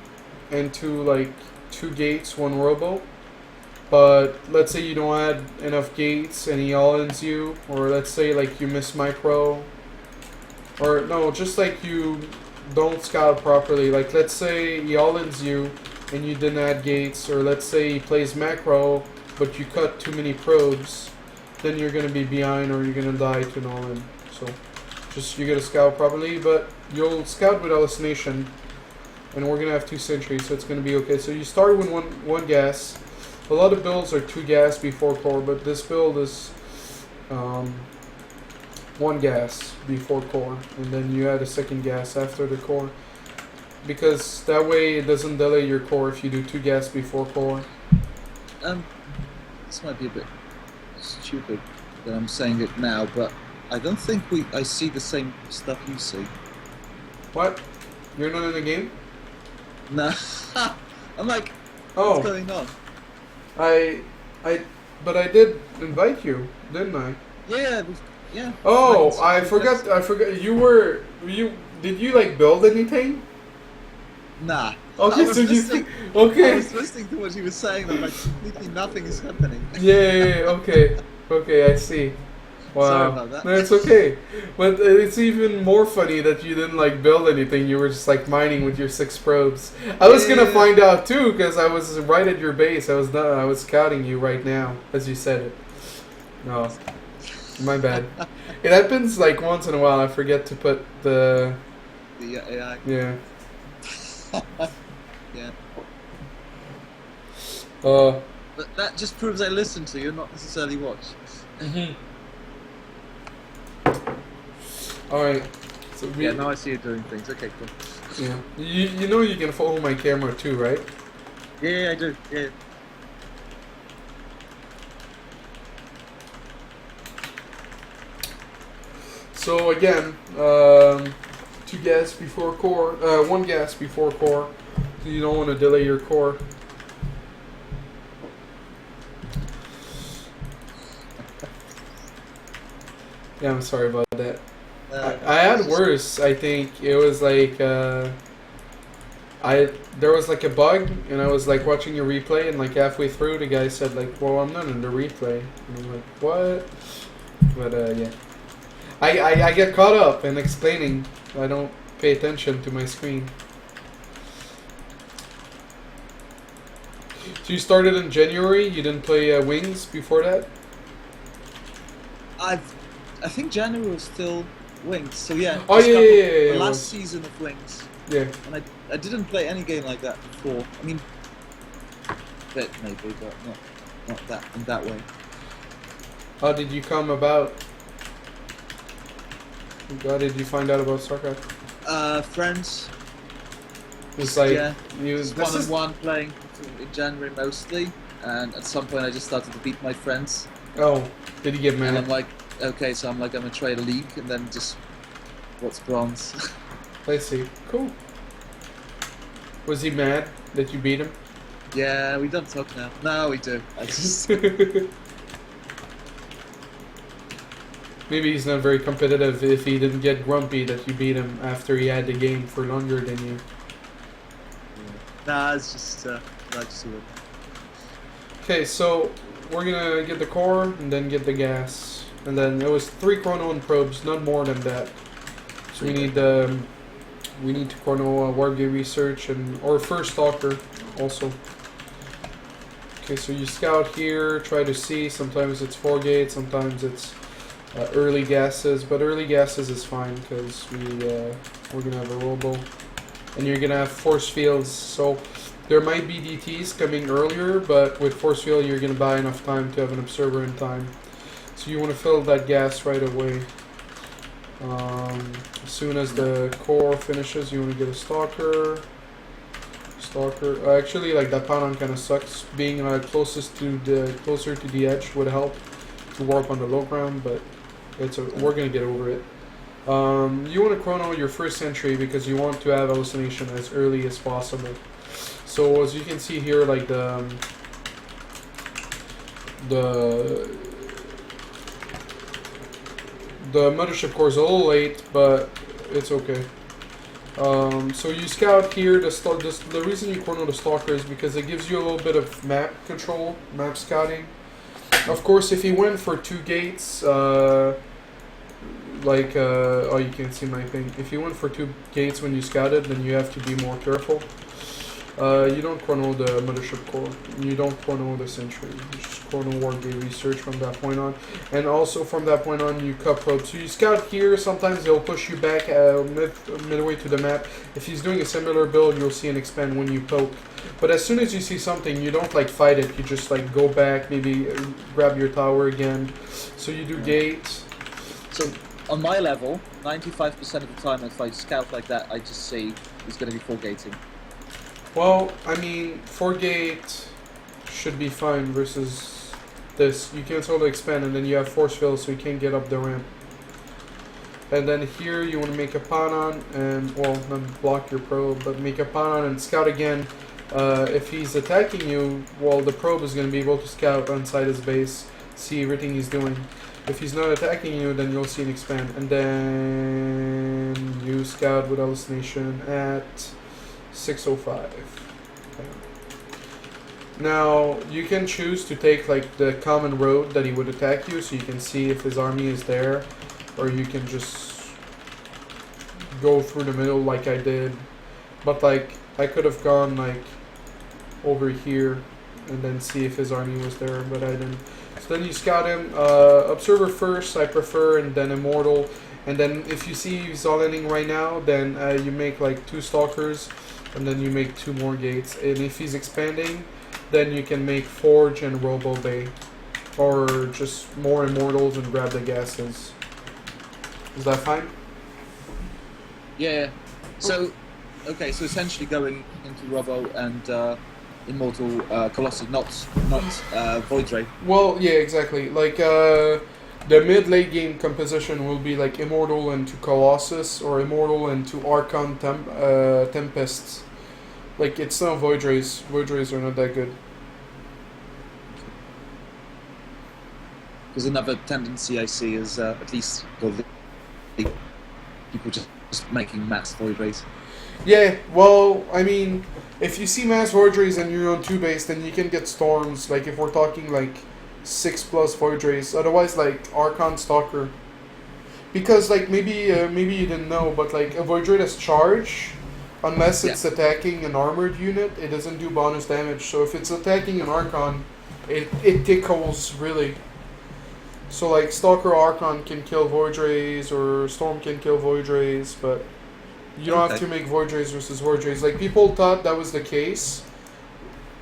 [SPEAKER 2] into like 2 gates, 1 robo. But let's say you don't add enough gates and he all-ins you, or let's say like you miss micro, or no, just like you don't scout properly. Like let's say he all-ins you and you didn't add gates, or let's say he plays macro but you cut too many probes, then you're gonna be behind or you're gonna die to an all-in. So just you gotta scout properly, but you'll scout with hallucination, and we're gonna have 2 sentries, so it's gonna be okay. So you start with one gas. A lot of builds are 2 gas before core, but this build is 1 gas before core, and then you add a 2nd gas after the core, because that way it doesn't delay your core if you do 2 gas before core.
[SPEAKER 1] This might be a bit stupid that I'm saying it now, but I don't think I see the same stuff you see.
[SPEAKER 2] What? You're not in the game?
[SPEAKER 1] No. I'm like,
[SPEAKER 2] oh,
[SPEAKER 1] what's going on?
[SPEAKER 2] But I did invite you, didn't I?
[SPEAKER 1] Yeah, yeah.
[SPEAKER 2] Oh, I forgot. Did you like build anything?
[SPEAKER 1] Nah.
[SPEAKER 2] Okay,
[SPEAKER 1] I
[SPEAKER 2] so
[SPEAKER 1] listening,
[SPEAKER 2] okay.
[SPEAKER 1] I was listening to what you were saying, and like completely nothing is happening.
[SPEAKER 2] Yeah, okay, I see. Wow.
[SPEAKER 1] Sorry about that.
[SPEAKER 2] No, it's okay. But it's even more funny that you didn't like build anything. You were just like mining with your 6 probes. I was gonna find out too, because I was right at your base. I was scouting you right now as you said it. No, my bad. It happens like once in a while. I forget to put the
[SPEAKER 1] AI.
[SPEAKER 2] Yeah.
[SPEAKER 1] Yeah.
[SPEAKER 2] But
[SPEAKER 1] that just proves I listen to you, not necessarily watch.
[SPEAKER 2] Alright. So
[SPEAKER 1] yeah, now I see you doing things. Okay, cool.
[SPEAKER 2] Yeah. You know you can follow my camera too, right?
[SPEAKER 1] Yeah, I do. Yeah.
[SPEAKER 2] So again, 2 gas before core, 1 gas before core. So you don't want to delay your core. Yeah, I'm sorry about that. I had worse. I think it was like there was like a bug, and I was like watching a replay, and like halfway through, the guy said like, "Well, I'm not in the replay," and I'm like, "What?" But yeah, I get caught up in explaining. I don't pay attention to my screen. So you started in January. You didn't play Wings before that.
[SPEAKER 1] I think January was still Wings. So yeah.
[SPEAKER 2] Oh yeah.
[SPEAKER 1] The last season of Wings.
[SPEAKER 2] Yeah.
[SPEAKER 1] And I didn't play any game like that before. I mean, a bit maybe, but not that in that way.
[SPEAKER 2] How did you come about? How did you find out about StarCraft?
[SPEAKER 1] Friends.
[SPEAKER 2] It's like
[SPEAKER 1] yeah,
[SPEAKER 2] you
[SPEAKER 1] just one-on-one playing in January mostly, and at some point I just started to beat my friends.
[SPEAKER 2] Oh, did you get mad?
[SPEAKER 1] And I'm like, okay, so I'm gonna try the league, and then just what's bronze.
[SPEAKER 2] I see. Cool. Was he mad that you beat him?
[SPEAKER 1] Yeah, we don't talk now. No, we do. I just
[SPEAKER 2] Maybe he's not very competitive if he didn't get grumpy that you beat him after he had the game for longer than you.
[SPEAKER 1] Nah, it's just just do it.
[SPEAKER 2] Okay, so we're gonna get the core and then get the gas, and then it was 3 chrono and probes, not more than that. So we need to chrono Wargate research and or first stalker also. Okay, so you scout here, try to see. Sometimes it's 4 gates, sometimes it's early gases, but early gases is fine because we're gonna have a robo, and you're gonna have force fields. So there might be DTs coming earlier, but with force field you're gonna buy enough time to have an observer in time. So you want to fill that gas right away. As soon as the core finishes, you want to get a stalker. Actually, like that pattern kind of sucks. Being closer to the edge would help to warp on the low ground, but we're gonna get over it. You want to chrono your first sentry because you want to have hallucination as early as possible. So as you can see here, like the mothership core is a little late, but it's okay. So you scout here. The reason you chrono the stalker is because it gives you a little bit of map control, map scouting. Of course, if you went for 2 gates, oh, you can't see my thing. If you went for 2 gates when you scouted, then you have to be more careful. You don't chrono the mothership core. You don't chrono the sentry. You just chrono Wargate research from that point on. And also from that point on, you cut probe. So you scout here. Sometimes they'll push you back midway to the map. If he's doing a similar build, you'll see an expand when you poke. But as soon as you see something, you don't fight it. You just go back, maybe grab your tower again. So you do gates.
[SPEAKER 1] So on my level, 95% of the time if I scout like that, I just see he's going to be full gating.
[SPEAKER 2] Well, I mean, 4 gate should be fine versus this. You cancel the expand and then you have force field, so you can't get up the ramp. And then here you want to make a pawn and, well, not block your probe, but make a pawn and scout again. If he's attacking you, well, the probe is going to be able to scout inside his base, see everything he's doing. If he's not attacking you, then you'll see an expand. And then you scout with hallucination at 605. Okay. Now, you can choose to take the common road that he would attack you, so you can see if his army is there, or you can just go through the middle like I did. But I could have gone over here and then see if his army was there, but I didn't. So then you scout him. Observer first, I prefer, and then Immortal. And then if you see he's all ending right now, then you make 2 stalkers, and then you make 2 more gates. And if he's expanding, then you can make Forge and Robo Bay, or just more Immortals and grab the gases. Is that fine?
[SPEAKER 1] Yeah. So, okay. So essentially, going into Robo and Immortal Colossus, not Void Ray.
[SPEAKER 2] Well, yeah, exactly. The mid-late game composition will be Immortal into Colossus or Immortal into Archon Tempests. It's not Void Rays. Void Rays are not that good.
[SPEAKER 1] Because another tendency I see is at least people just making mass Void Rays.
[SPEAKER 2] Yeah, well, I mean, if you see mass Void Rays and you're on 2 base, then you can get storms. If we're talking 6+ Void Rays. Otherwise, Archon Stalker. Because like maybe you didn't know, but like a Void Rate has charge, unless it's attacking an armored unit, it doesn't do bonus damage. So if it's attacking an Archon, it tickles really. So like Stalker Archon can kill Void Rays, or Storm can kill Void Rays, but you don't have to make Void Rays versus Void Rays. Like people thought that was the case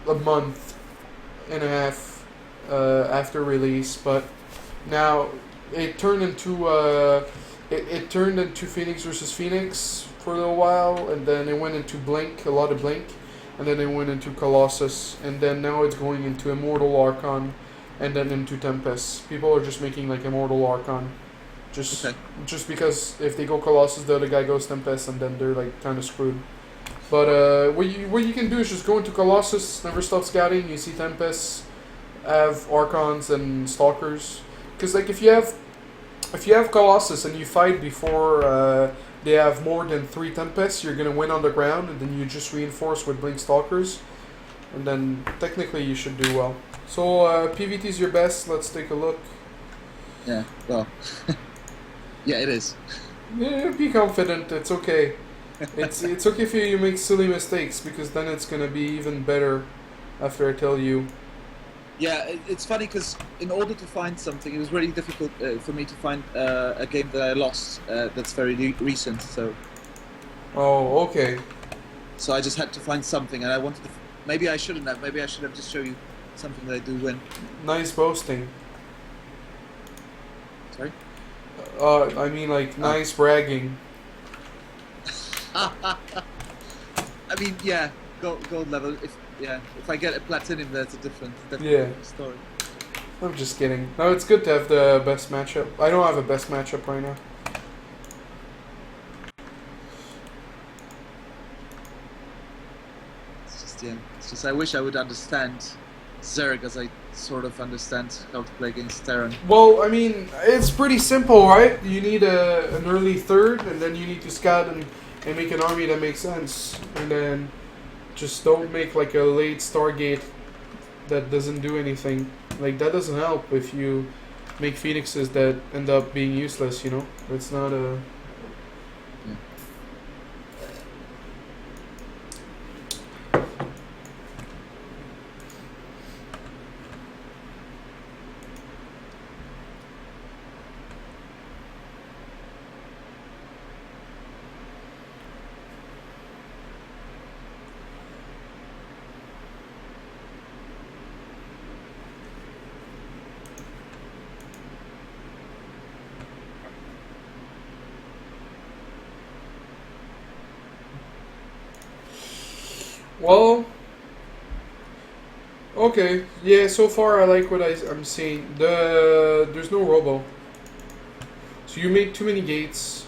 [SPEAKER 2] a month and a half after release, but now it turned into it turned into Phoenix versus Phoenix for a little while, and then it went into Blink, a lot of Blink, and then it went into Colossus, and then now it's going into Immortal Archon, and then into Tempest. People are just making like Immortal Archon, just because if they go Colossus, the other guy goes Tempest, and then they're like kind of screwed. But what you can do is just go into Colossus, never stop scouting. You see Tempest, have Archons and Stalkers, because like if you have Colossus and you fight before they have more than 3 Tempests, you're gonna win on the ground, and then you just reinforce with Blink Stalkers, and then technically you should do well. So PvT is your best. Let's take a look.
[SPEAKER 1] Yeah, well, yeah, it is.
[SPEAKER 2] Yeah, be confident. It's okay. It's okay if you make silly mistakes, because then it's gonna be even better after I tell you.
[SPEAKER 1] Yeah, it's funny because in order to find something, it was really difficult for me to find a game that I lost that's very recent. So.
[SPEAKER 2] Oh, okay.
[SPEAKER 1] So I just had to find something, and I wanted to. Maybe I shouldn't have. Maybe I should have just show you something that I do win.
[SPEAKER 2] Nice boasting.
[SPEAKER 1] Sorry.
[SPEAKER 2] I mean like nice bragging.
[SPEAKER 1] I mean, yeah, gold level. If I get a platinum, that's a different story.
[SPEAKER 2] I'm just kidding. No, it's good to have the best matchup. I don't have a best matchup right now.
[SPEAKER 1] It's just I wish I would understand Zerg as I sort of understand how to play against Terran.
[SPEAKER 2] Well, I mean, it's pretty simple, right? You need an early third, and then you need to scout and make an army that makes sense, and then just don't make like a late Stargate that doesn't do anything. Like that doesn't help if you make Phoenixes that end up being useless, you know? It's not a... Well, okay, yeah, so far I like what I'm seeing. There's no robo. So you make too many gates,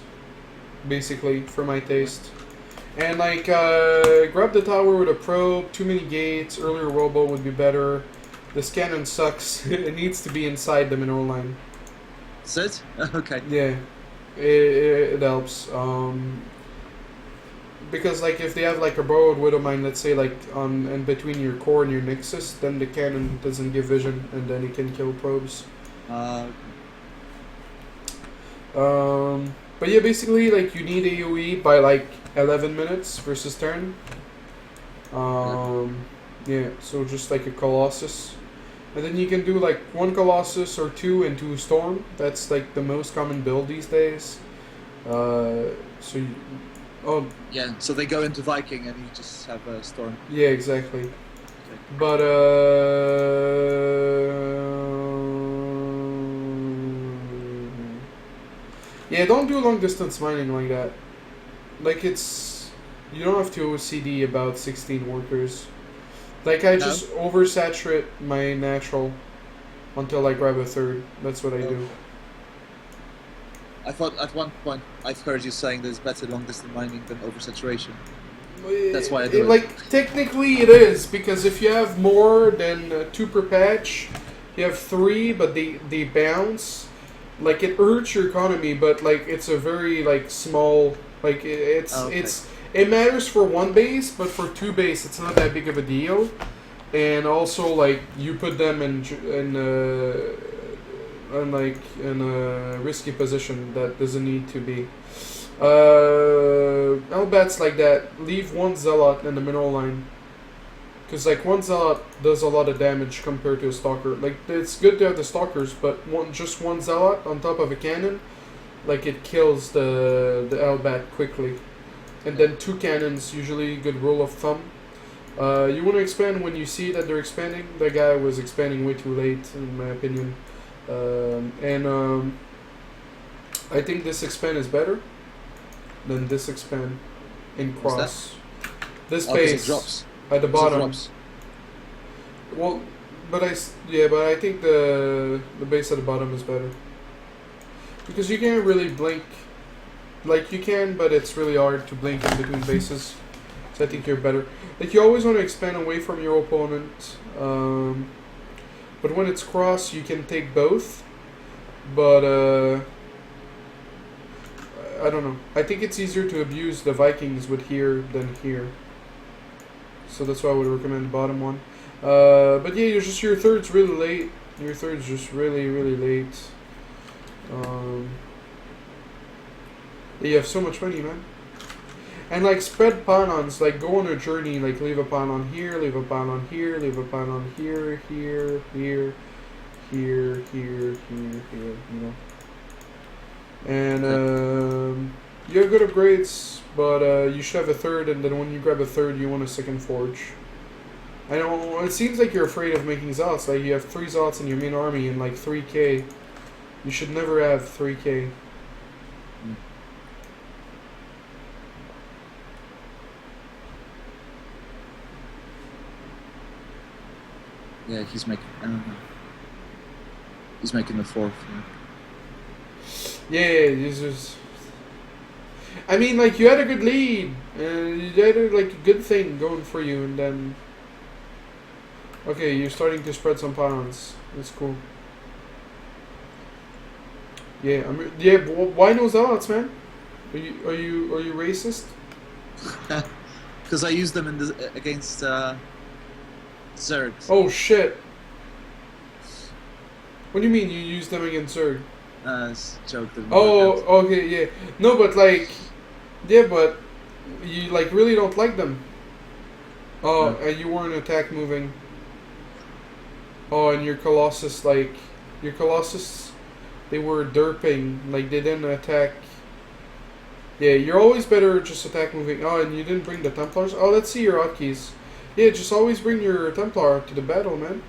[SPEAKER 2] basically, for my taste. And like, grab the tower with a probe, too many gates, earlier robo would be better. This cannon sucks. It needs to be inside the mineral line.
[SPEAKER 1] That's it? Okay.
[SPEAKER 2] Yeah, it helps. Because like if they have like a borrowed widow mine, let's say like in between your core and your nexus, then the cannon doesn't give vision, and then it can kill probes. But yeah, basically like you need AOE by like 11 minutes versus turn. Yeah, so just like a Colossus, and then you can do like 1 Colossus or 2 and 2 Storm. That's like the most common build these days. Oh
[SPEAKER 1] yeah, so they go into Viking and you just have a Storm.
[SPEAKER 2] Yeah, exactly. Okay. But yeah, don't do long distance mining like that. Like you don't have to OCD about 16 workers. Like I just oversaturate my natural until I grab a third. That's what I do.
[SPEAKER 1] I thought at one point I've heard you saying there's better long distance mining than oversaturation. That's why I do it.
[SPEAKER 2] Like technically it is, because if you have more than 2 per patch, you have 3, but they bounce. Like it hurts your economy, but like it's a very like small, like it matters for 1 base, but for 2 base it's not that big of a deal. And also like you put them in and like in a risky position that doesn't need to be. L-bats like that, leave one zealot in the middle line. Because like one zealot does a lot of damage compared to a stalker. Like it's good to have the stalkers, but just one zealot on top of a cannon, like it kills the L-bat quickly. And then 2 cannons, usually good rule of thumb. You want to expand when you see that they're expanding. That guy was expanding way too late, in my opinion. I think this expand is better than this expand in cross. This base
[SPEAKER 1] drops
[SPEAKER 2] at the bottom. Well, but I think the base at the bottom is better because you can't really blink. Like you can, but it's really hard to blink in between bases. So I think you're better. Like you always want to expand away from your opponent. But when it's cross, you can take both. But I don't know. I think it's easier to abuse the Vikings with here than here. So that's why I would recommend the bottom one. But yeah, your third's really late. Your third's just really, really late. You have so much money, man. And like spread pylons, like go on a journey, like leave a pylon here, leave a pylon here, leave a pylon here, here, here, here, here, here, you know. And you have good upgrades, but you should have a third, and then when you grab a third, you want a second forge. I know it seems like you're afraid of making zealots. Like you have 3 zealots in your main army and like 3k. You should never have 3k.
[SPEAKER 1] Yeah, he's making the 4th.
[SPEAKER 2] Yeah, this is. I mean, like you had a good lead, and you had like a good thing going for you, and then. Okay, you're starting to spread some pylons. That's cool. Yeah, why no zealots, man? Are you racist?
[SPEAKER 1] Because I use them against Zergs.
[SPEAKER 2] Oh shit! What do you mean you use them against Zerg?
[SPEAKER 1] It's a joke.
[SPEAKER 2] Oh, okay, yeah. No, but like, yeah, but you like really don't like them. Oh, and you weren't attack moving. Oh, and your Colossus, they were derping, like they didn't attack. Yeah, you're always better just attack moving. Oh, and you didn't bring the Templars. Oh, let's see your hotkeys. Yeah, just always bring your Templar to the battle, man.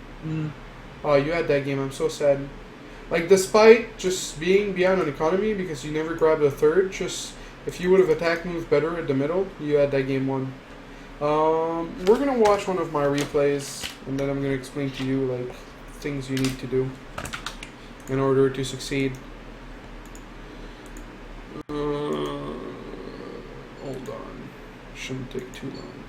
[SPEAKER 2] Oh, you had that game. I'm so sad. Like, despite just being beyond an economy because you never grabbed a third, just if you would have attack moved better at the middle, you had that game won. We're gonna watch one of my replays, and then I'm gonna explain to you like things you need to do in order to succeed. Hold on, shouldn't take too long.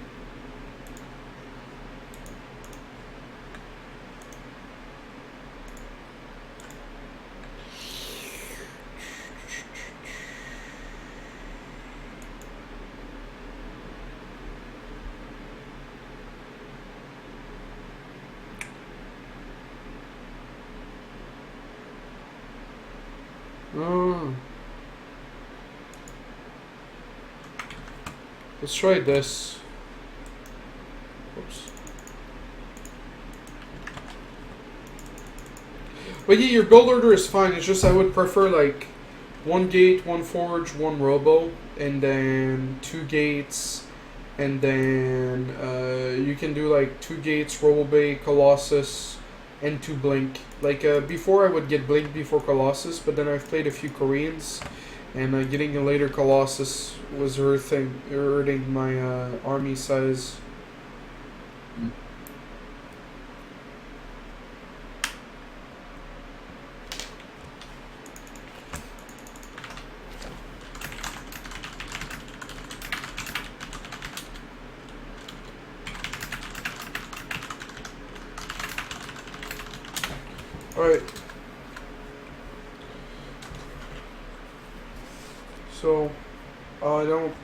[SPEAKER 2] Let's try this. Oops. But yeah, your build order is fine. It's just I would prefer like 1 gate, 1 forge, 1 robo, and then 2 gates, and then you can do like 2 gates, robo bay, colossus, and 2 blink. Like before I would get blink before colossus, but then I've played a few Koreans, and getting a later colossus was hurting my army size. Alright. So, I don't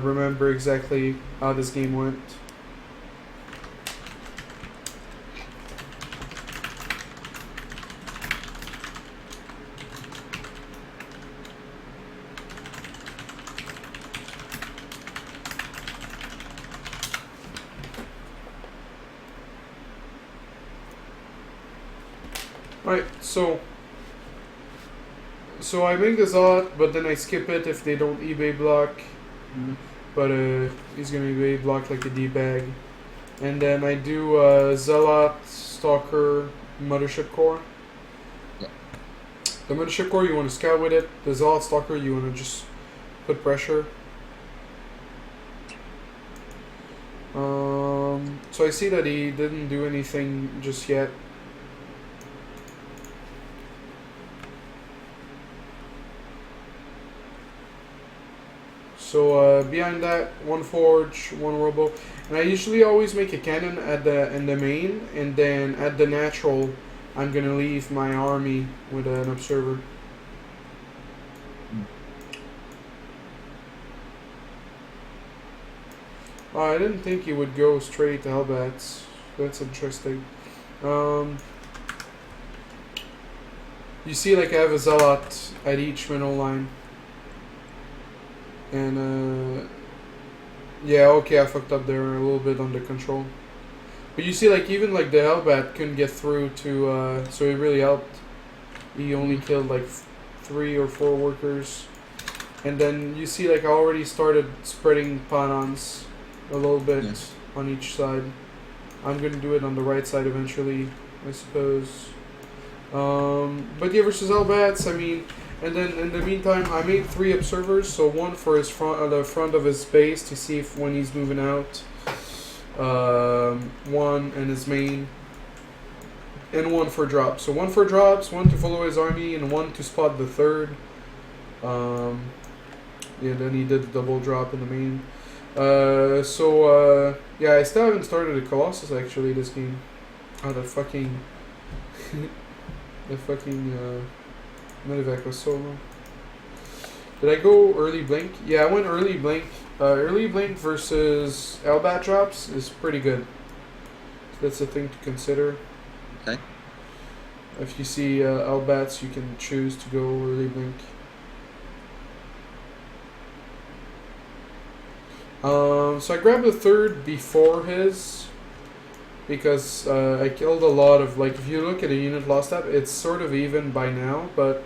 [SPEAKER 2] remember exactly how this game went. Right, so I make the Zealot, but then I skip it if they don't eBay block.
[SPEAKER 1] Mm-hmm.
[SPEAKER 2] But he's gonna eBay block like a D-bag. And then I do Zealot, Stalker, Mothership Core.
[SPEAKER 1] Yeah.
[SPEAKER 2] The Mothership Core, you want to scout with it. The Zealot Stalker, you want to just put pressure. So I see that he didn't do anything just yet. So behind that, one forge, one robo, and I usually always make a cannon at in the main, and then at the natural, I'm gonna leave my army with an observer. Oh, I didn't think he would go straight to Hellbats. That's interesting. You see, like I have a Zealot at each middle line. And yeah, okay, I fucked up there a little bit under control. But you see, like even like the Hellbat couldn't get through to, so it really helped. He only killed like 3 or 4 workers. And then you see, like I already started spreading panons a little bit on each side. I'm gonna do it on the right side eventually, I suppose. But yeah, versus Hellbats, I mean. And then in the meantime, I made 3 observers. So one for his the front of his base to see if when he's moving out. One in his main. And one for drops. So one for drops, one to follow his army, and one to spot the third. Yeah, then he did the double drop in the main. Yeah, I still haven't started a Colossus actually this game. Oh, that fucking Medivac was so low. Did I go early blink? Yeah, I went early blink. Early blink versus Hellbat drops is pretty good. So that's a thing to consider.
[SPEAKER 1] Okay.
[SPEAKER 2] If you see Hellbats, you can choose to go early blink. So I grabbed the third before his because I killed a lot of, like, if you look at a unit loss tab, it's sort of even by now, but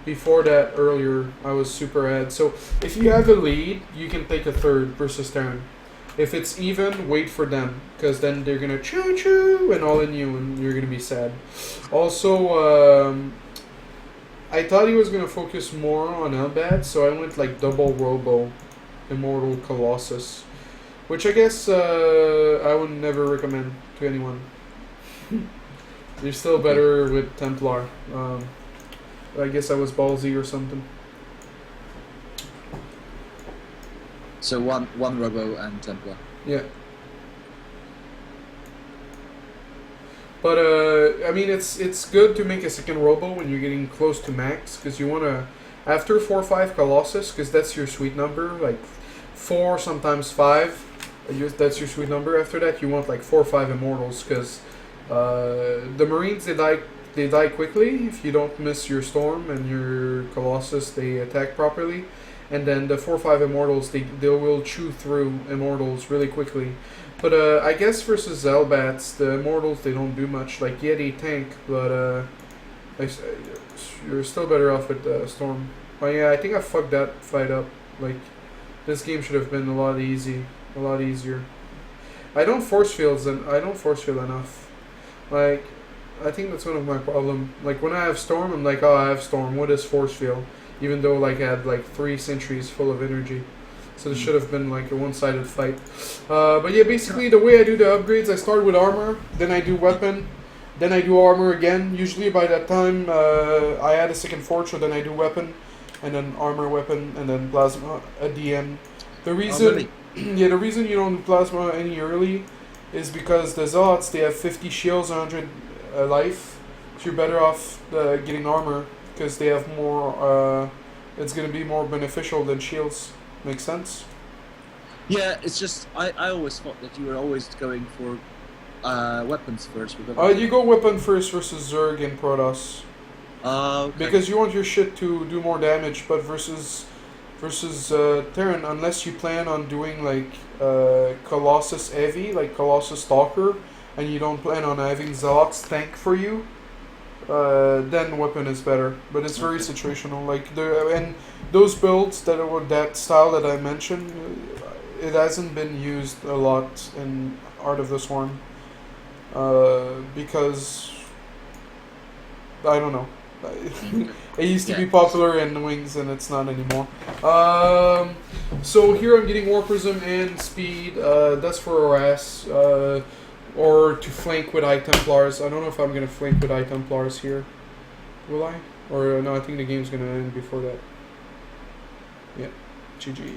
[SPEAKER 2] before that, earlier, I was super ahead. So if you have a lead, you can take a third versus Terran. If it's even, wait for them, because then they're gonna choo choo and all in you, and you're gonna be sad. Also, I thought he was gonna focus more on Hellbat, so I went like double Robo, Immortal Colossus, which I guess I would never recommend to anyone. You're still better with Templar. I guess I was ballsy or something.
[SPEAKER 1] So one Robo and Templar.
[SPEAKER 2] Yeah. But I mean, it's good to make a second Robo when you're getting close to max, because you wanna, after 4 or 5 Colossus, because that's your sweet number, like 4 sometimes 5. That's your sweet number. After that, you want like 4 or 5 Immortals, because the Marines, they die quickly if you don't miss your Storm, and your Colossus, they attack properly. And then the 4 or 5 Immortals, they will chew through Immortals really quickly. But I guess versus Hellbats, the Immortals, they don't do much. Like, yeah, they tank, but you're still better off with Storm. But yeah, I think I fucked that fight up. Like, this game should have been a lot easier. I don't force field enough. Like, I think that's one of my problem. Like, when I have Storm, I'm like, oh, I have Storm. What is force field? Even though, like, I had like 3 sentries full of energy. So this should have been like a one-sided fight. But yeah, basically the way I do the upgrades, I start with armor, then I do weapon, then I do armor again. Usually by that time I add a second forge, so then I do weapon, and then armor, weapon, and then plasma at the end. The reason, the reason you don't do plasma any early is because the Zealots, they have 50 shields, 100 life. So you're better off getting armor, because they have more. It's gonna be more beneficial than shields. Makes sense?
[SPEAKER 1] Yeah, it's just I always thought that you were always going for weapons first.
[SPEAKER 2] You go weapon first versus Zerg and Protoss.
[SPEAKER 1] Okay.
[SPEAKER 2] Because you want your shit to do more damage, but versus Terran, unless you plan on doing like Colossus heavy, like Colossus Stalker, and you don't plan on having Zealots tank for you, then weapon is better. But it's very situational. Like and those builds that style that I mentioned, it hasn't been used a lot in Art of the Swarm. Because I don't know. It used to be popular in Wings, and it's not anymore. So here I'm getting War Prism and Speed. That's for harass, or to flank with High Templars. I don't know if I'm gonna flank with High Templars here. Will I? Or no? I think the game's gonna end before that. Yeah. GG.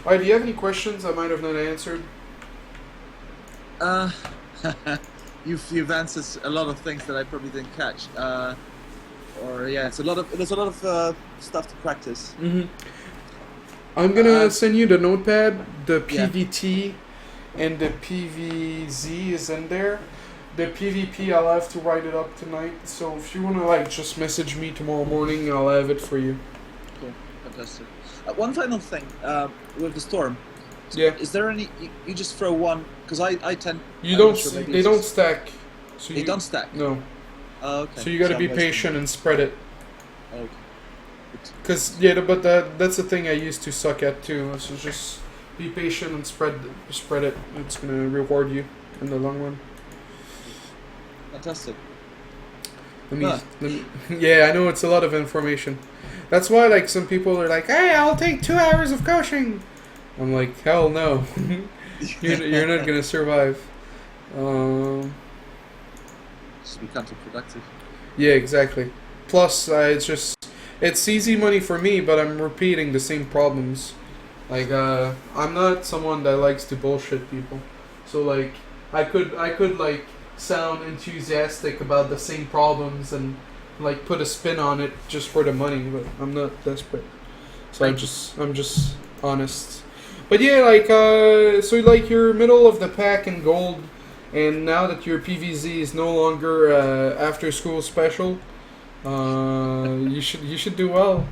[SPEAKER 2] Alright, do you have any questions I might have not answered?
[SPEAKER 1] You've answered a lot of things that I probably didn't catch. There's a lot of stuff to practice.
[SPEAKER 2] I'm gonna send you the notepad. The PvT and the PvZ is in there. The PvP I'll have to write it up tonight. So if you wanna just message me tomorrow morning, I'll have it for you.
[SPEAKER 1] Cool, fantastic. One final thing with the storm.
[SPEAKER 2] Yeah.
[SPEAKER 1] Is there any? You just throw one because I tend.
[SPEAKER 2] You don't. They don't stack. So
[SPEAKER 1] they don't stack.
[SPEAKER 2] No.
[SPEAKER 1] Oh, okay.
[SPEAKER 2] So you got to be patient and spread it.
[SPEAKER 1] Okay.
[SPEAKER 2] Because but that's the thing I used to suck at too. So just be patient and spread it. It's gonna reward you in the long run.
[SPEAKER 1] Fantastic.
[SPEAKER 2] Yeah, I know it's a lot of information. That's why some people are like, "Hey, I'll take 2 hours of coaching." I'm like, hell no. you're not gonna survive.
[SPEAKER 1] Just be counterproductive.
[SPEAKER 2] Yeah, exactly. Plus, it's easy money for me, but I'm repeating the same problems. I'm not someone that likes to bullshit people. So I could sound enthusiastic about the same problems and put a spin on it just for the money, but I'm not desperate. So I'm just honest. But yeah, so you're middle of the pack in gold, and now that your PvZ is no longer after school special, you should do well.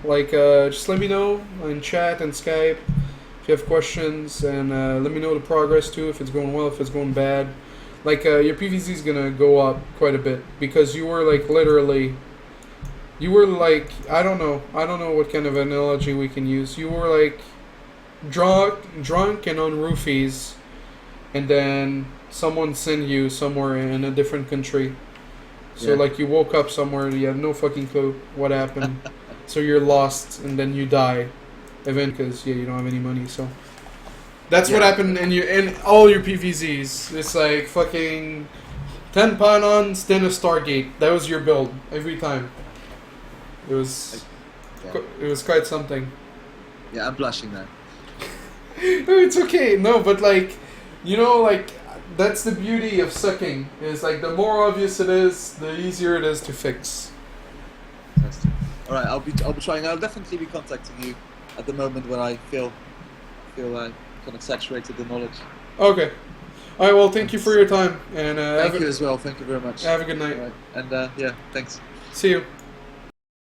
[SPEAKER 2] Just let me know in chat and Skype if you have questions, and let me know the progress too, if it's going well, if it's going bad. Your PvZ is gonna go up quite a bit because you were literally. You were I don't know what kind of analogy we can use. You were drunk and on roofies, and then someone sent you somewhere in a different country. So you woke up somewhere, you have no fucking clue what happened. So you're lost, and then you die, even because you don't have any money. So that's what happened in all your PvZs. It's fucking 10 pylons, then a Stargate. That was your build every time. It was quite something.
[SPEAKER 1] Yeah, I'm blushing now.
[SPEAKER 2] It's okay. No, but that's the beauty of sucking. Is the more obvious it is, the easier it is to fix.
[SPEAKER 1] Fantastic. All right, I'll be trying. I'll definitely be contacting you at the moment when I feel kind of saturated in knowledge.
[SPEAKER 2] Okay. All right. Well, thank you for your time, and
[SPEAKER 1] thank you as well. Thank you very much.
[SPEAKER 2] Have a good night.
[SPEAKER 1] All right. And thanks.
[SPEAKER 2] See you.